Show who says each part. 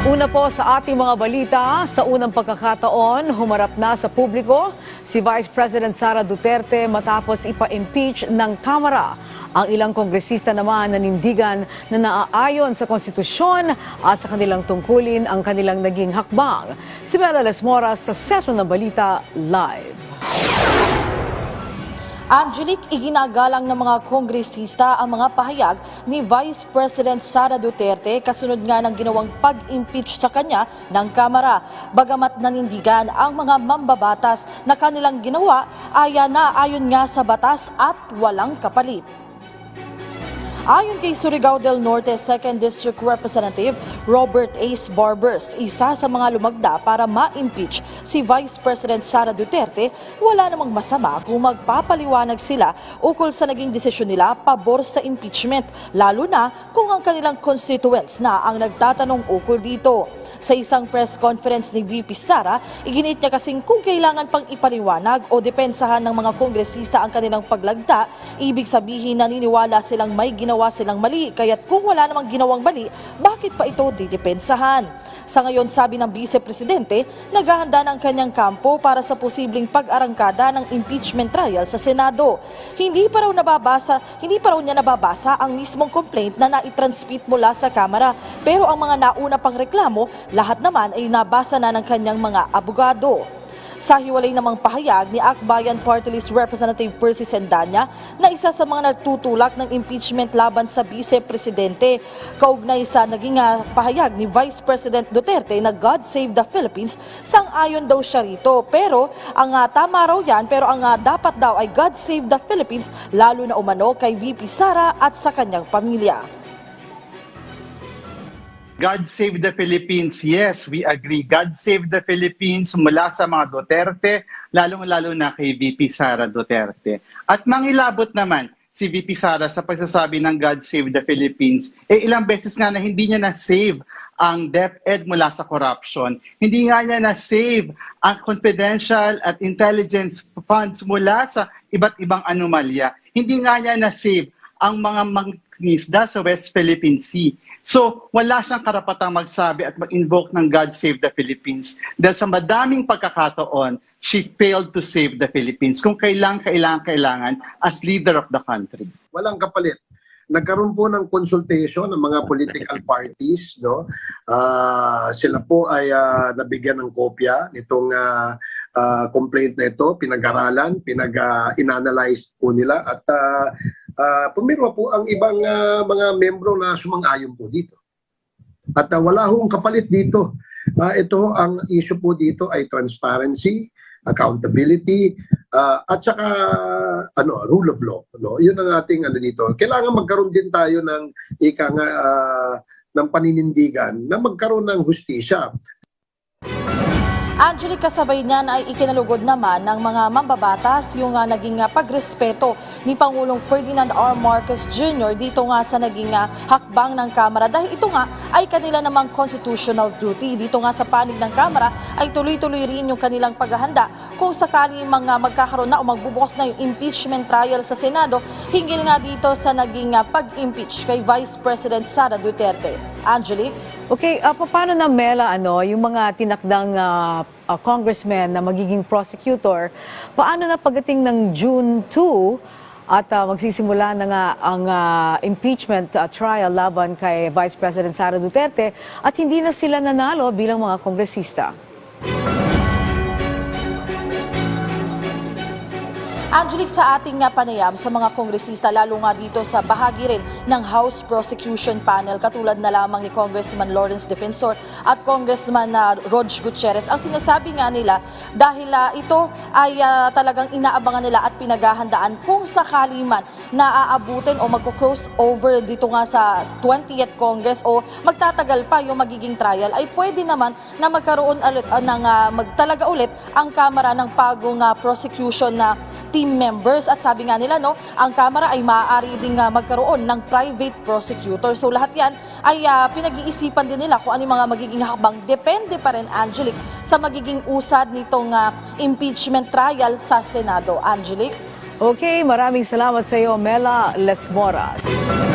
Speaker 1: Una po sa ating mga balita, sa unang pagkakataon, humarap na sa publiko si Vice President Sara Duterte matapos ipa-impeach ng Kamara. Ang ilang kongresista naman nanindigan na naaayon sa konstitusyon at sa kanilang tungkulin ang kanilang naging hakbang. Si Mela Lesmoras sa Sentro ng Balita Live.
Speaker 2: Angelique, iginagalang ng mga kongresista ang mga pahayag ni Vice President Sara Duterte kasunod nga ng ginawang pag-impeach sa kanya ng Kamara. Bagamat nanindigan ang mga mambabatas na kanilang ginawa ay naayon nga sa batas at walang kapalit. Ayon kay Surigao del Norte 2nd District Representative Robert Ace Barbers, isa sa mga lumagda para ma-impeach si Vice President Sara Duterte, wala namang masama kung magpapaliwanag sila ukol sa naging desisyon nila pabor sa impeachment, lalo na kung ang kanilang constituents na ang nagtatanong ukol dito. Sa isang press conference ni VP Sara, iginit niya kasing kung kailangan pang ipaliwanag o depensahan ng mga kongresista ang kanilang paglagda, ibig sabihin naniniwala silang may ginawa silang mali, kaya't kung wala namang ginawang mali, bakit pa ito didepensahan? Sa ngayon, sabi ng Vice Presidente, naghahanda ng kanyang kampo para sa posibleng pag-arangkada ng impeachment trial sa Senado. Hindi pa raw niya nababasa ang mismong complaint na naitransmit mula sa Kamara, pero ang mga nauna pang reklamo, lahat naman ay nabasa na ng kanyang mga abogado. Sa hiwalay namang pahayag ni Akbayan Party List Representative Percy Sendanya na isa sa mga nagtutulak ng impeachment laban sa Vice Presidente, kaugnay sa naging pahayag ni Vice President Duterte na God Save the Philippines, sang-ayon daw siya rito. Pero ang tama raw yan, pero ang dapat daw ay God Save the Philippines, lalo na umano kay VP Sara at sa kanyang pamilya.
Speaker 3: God save the Philippines. Yes, we agree. God save the Philippines mula sa mga Duterte, lalong-lalo na kay VP Sara Duterte. At mangilabot naman si VP Sara sa pagsasabi ng God save the Philippines, ilang beses nga na hindi niya na-save ang DepEd mula sa corruption. Hindi nga niya na-save ang confidential at intelligence funds mula sa iba't ibang anomalya. Hindi nga niya na-save ang mga mangingisda sa West Philippine Sea. So, wala siyang karapatang magsabi at mag-invoke ng God Save the Philippines dahil sa madaming pagkakataon, she failed to save the Philippines kung kailangan as leader of the country.
Speaker 4: Walang kapalit. Nagkaroon po ng consultation ng mga political parties, no? Sila po ay nabigyan ng kopya nitong complaint na ito, pinag-aralan, inanalyze po nila at pumirma po ang ibang mga membro na sumang-ayon po dito. At wala hong kapalit dito. Ito, ang issue po dito ay transparency, accountability, at saka rule of law. No? Yun ang ating dito. Kailangan magkaroon din tayo ng ng paninindigan na magkaroon ng hustisya.
Speaker 2: Angelique, kasabay niyan ay ikinalugod naman ng mga mambabatas yung naging pagrespeto ni Pangulong Ferdinand R. Marcos Jr. dito nga sa naging hakbang ng Kamara dahil ito nga ay kanila namang constitutional duty. Dito nga sa panig ng Kamara ay tuloy-tuloy rin yung kanilang paghahanda kung sakali magkakaroon na o magbubukas na yung impeachment trial sa Senado hinggil nga dito sa naging pag-impeach kay Vice President Sara Duterte. Angelique?
Speaker 1: Okay, paano na Mela, yung mga tinakdang congressmen na magiging prosecutor, paano na pagdating ng June 2 at magsisimula na nga ang impeachment trial laban kay Vice President Sara Duterte at hindi na sila nanalo bilang mga kongresista?
Speaker 2: Angelique, sa ating panayam sa mga kongresista, lalo nga dito sa bahagi rin ng House Prosecution Panel, katulad na lamang ni Congressman Lawrence Defensor at Congressman Rog Gutierrez, ang sinasabi nga nila dahil ito ay talagang inaabangan nila at pinaghahandaan kung sakali man na aabutin o magko-cross over dito nga sa 20th Congress o magtatagal pa yung magiging trial, ay pwede naman na magkaroon ulit ng magtalaga ulit ang Kamara ng bagong prosecution na team members at sabi nga nila ang Kamara ay maaari ding magkaroon ng private prosecutor. So lahat yan ay pinag-iisipan din nila kung ano yung mga magiging hakbang. Depende pa rin, Angelique, sa magiging usad nitong impeachment trial sa Senado. Angelique?
Speaker 1: Okay, maraming salamat sa iyo, Mela Lesmoras.